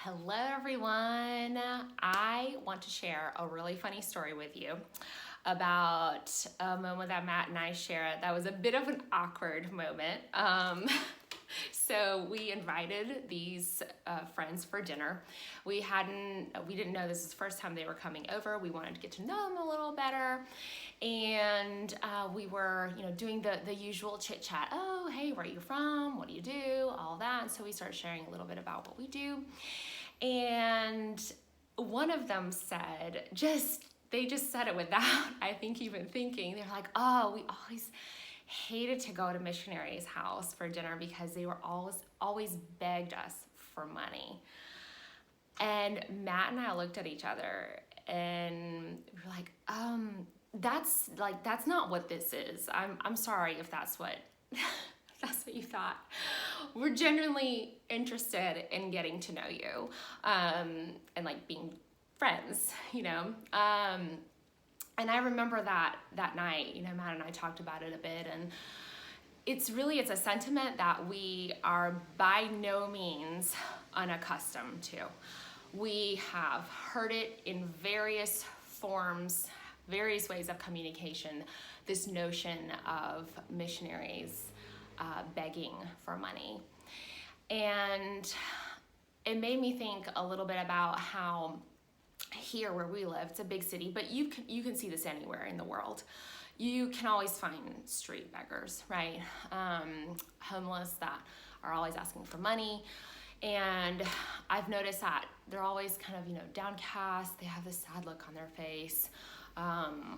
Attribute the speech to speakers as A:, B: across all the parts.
A: Hello, everyone. I want to share a really funny story with you about a moment that Matt and I shared that was a bit of an awkward moment. So we invited these friends for dinner. We didn't know this was the first time they were coming over. We wanted to get to know them a little better, and we were, doing the usual chit chat. Oh, hey, where are you from? What do you do? All that. And so we started sharing a little bit about what we do, and one of them said, they just said it without, I think, even thinking. They're like, oh, we always hated to go to missionaries' house for dinner because they were always begged us for money. And Matt and I looked at each other and we were like, that's not what this is. I'm sorry if that's what that's what you thought. We're genuinely interested in getting to know you, and like being friends. And I remember that night, Matt and I talked about it a bit, and it's a sentiment that we are by no means unaccustomed to. We have heard it in various forms, various ways of communication, this notion of missionaries begging for money. And it made me think a little bit about how here where we live, it's a big city, but you can see this anywhere in the world. You can always find street beggars, right? Homeless that are always asking for money. And I've noticed that they're always kind of, downcast. They have this sad look on their face,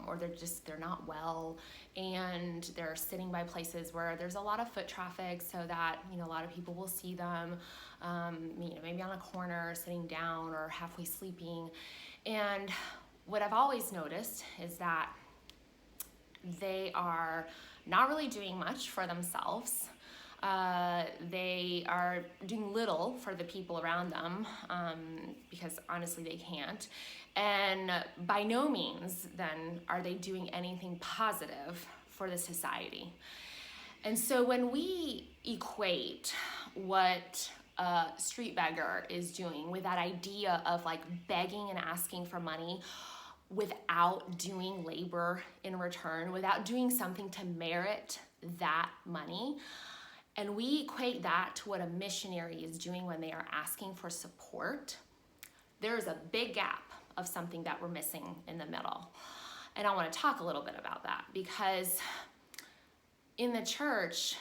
A: or they're not well, and they're sitting by places where there's a lot of foot traffic, so that, a lot of people will see them, maybe on a corner, sitting down, or halfway sleeping. And what I've always noticed is that they are not really doing much for themselves. They are doing little for the people around them, because honestly they can't. And by no means then are they doing anything positive for the society. And so when we equate what a street beggar is doing with that idea of like begging and asking for money without doing labor in return, without doing something to merit that money, and we equate that to what a missionary is doing when they are asking for support, there's a big gap of something that we're missing in the middle. And I want to talk a little bit about that, because in the church,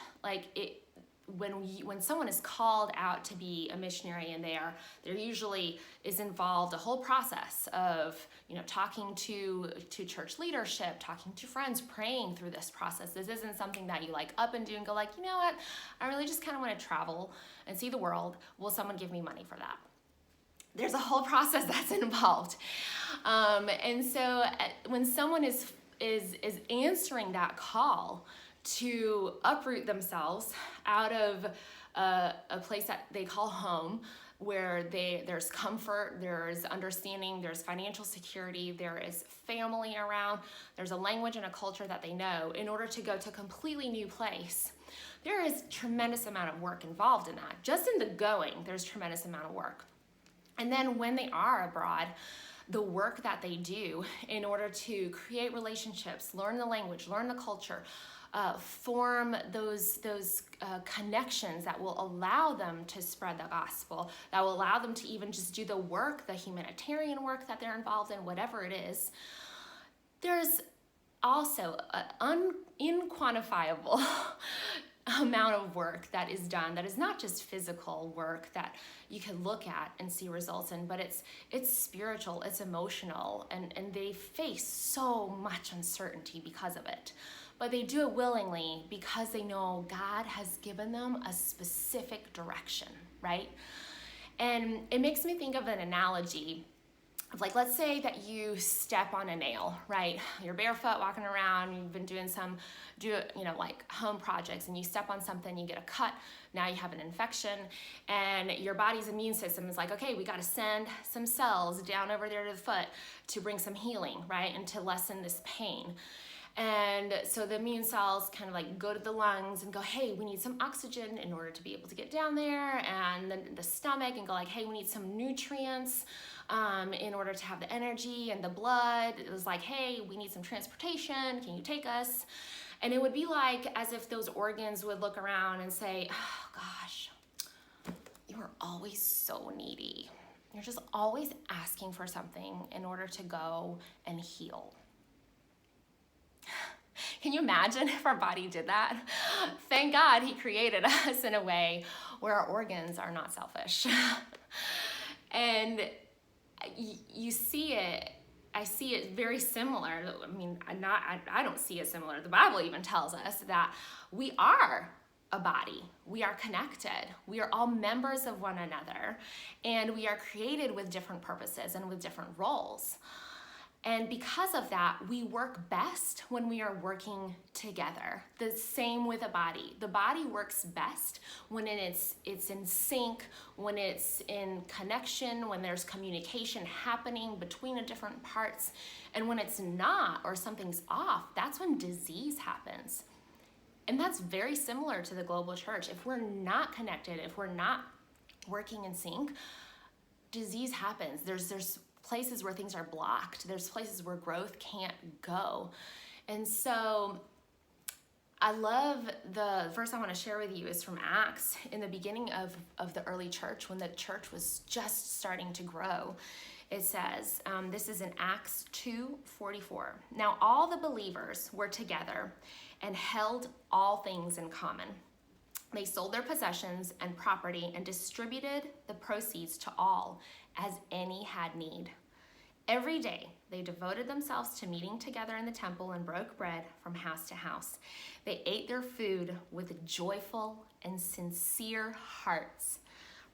A: when someone is called out to be a missionary, and there usually is involved a whole process of talking to church leadership, talking to friends, praying through this process. This isn't something that you up and do and go you know what, I really just kind of want to travel and see the world. Will someone give me money for that? There's a whole process that's involved, and so when someone is answering that call to uproot themselves out of a place that they call home, where there's comfort, there's understanding, there's financial security, there is family around, there's a language and a culture that they know, in order to go to a completely new place, there is tremendous amount of work involved in that. Just in the going, there's tremendous amount of work. And then when they are abroad, the work that they do in order to create relationships, learn the language, learn the culture, form those connections that will allow them to spread the gospel, that will allow them to even just do the work, the humanitarian work that they're involved in, whatever it is. There's also an inquantifiable amount of work that is done, that is not just physical work that you can look at and see results in, but it's spiritual, it's emotional, and they face so much uncertainty because of it. But they do it willingly because they know God has given them a specific direction, right? And it makes me think of an analogy of let's say that you step on a nail, right? You're barefoot walking around, you've been doing home projects, and you step on something, you get a cut, now you have an infection, and your body's immune system is okay, we got to send some cells down over there to the foot to bring some healing, right? And to lessen this pain. And so the immune cells kind of like go to the lungs and go, hey, we need some oxygen in order to be able to get down there. And then the stomach and go like, hey, we need some nutrients in order to have the energy. And the blood, it was like, hey, we need some transportation. Can you take us? And it would be like as if those organs would look around and say, oh gosh, you are always so needy. You're just always asking for something in order to go and heal. Can you imagine if our body did that? Thank God he created us in a way where our organs are not selfish. And you see it, I see it very similar. I mean, I don't see it similar. The Bible even tells us that we are a body. We are connected. We are all members of one another, and we are created with different purposes and with different roles. And because of that, we work best when we are working together. The same with a body. The body works best when it's in sync, when it's in connection, when there's communication happening between the different parts. And when it's not, or something's off, that's when disease happens. And that's very similar to the global church. If we're not connected, if we're not working in sync, disease happens. There's places where things are blocked. There's places where growth can't go. And so I love the verse I want to share with you is from Acts in the beginning of the early church when the church was just starting to grow. It says, this is in Acts 2:44. Now all the believers were together and held all things in common. They sold their possessions and property and distributed the proceeds to all as any had need. Every day, they devoted themselves to meeting together in the temple and broke bread from house to house. They ate their food with joyful and sincere hearts,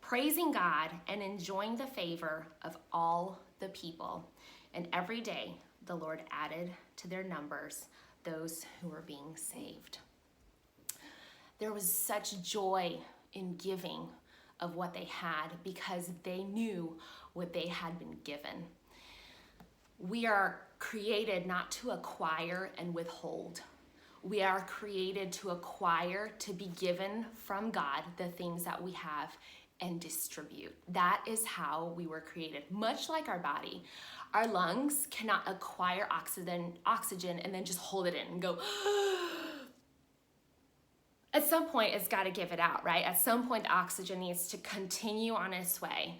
A: praising God and enjoying the favor of all the people. And every day, the Lord added to their numbers those who were being saved. There was such joy in giving of what they had because they knew what they had been given. We are created not to acquire and withhold. We are created to acquire, to be given from God the things that we have and distribute. That is how we were created. Much like our body, our lungs cannot acquire oxygen and then just hold it in and go, at some point it's got to give it out, right? At some point the oxygen needs to continue on its way.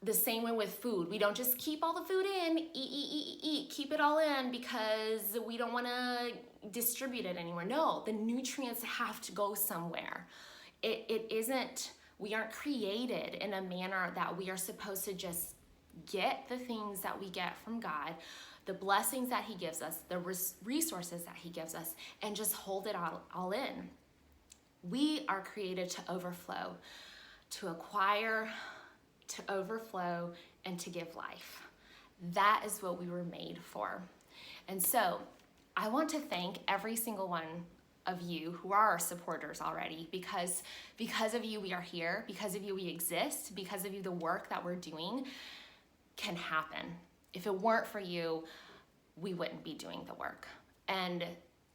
A: The same way with food. We don't just keep all the food in, eat, keep it all in because we don't want to distribute it anymore. No, the nutrients have to go somewhere. It isn't, we aren't created in a manner that we are supposed to just get the things that we get from God, the blessings that he gives us, the resources that he gives us, and just hold it all in. We are created to overflow, to acquire, to overflow, and to give life. That is what we were made for. And so I want to thank every single one of you who are our supporters already, because of you we are here, because of you we exist, because of you the work that we're doing can happen. If it weren't for you, we wouldn't be doing the work, and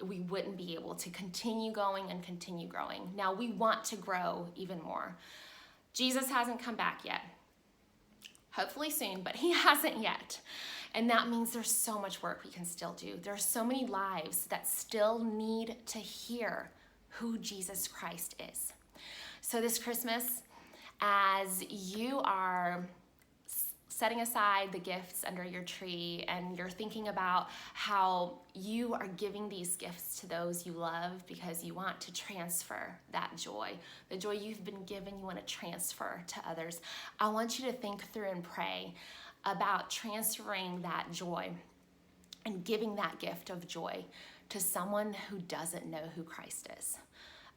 A: we wouldn't be able to continue going and continue growing. Now we want to grow even more. Jesus hasn't come back yet. Hopefully soon, but he hasn't yet. And that means there's so much work we can still do. There are so many lives that still need to hear who Jesus Christ is. So this Christmas, as you are setting aside the gifts under your tree and you're thinking about how you are giving these gifts to those you love because you want to transfer that joy, the joy you've been given, you want to transfer to others. I want you to think through and pray about transferring that joy and giving that gift of joy to someone who doesn't know who Christ is.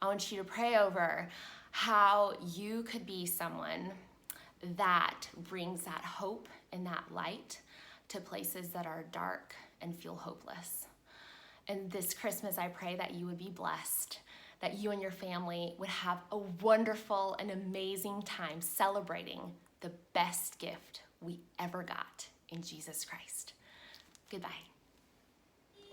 A: I want you to pray over how you could be someone that brings that hope and that light to places that are dark and feel hopeless. And this Christmas, I pray that you would be blessed, that you and your family would have a wonderful and amazing time celebrating the best gift we ever got in Jesus Christ. Goodbye.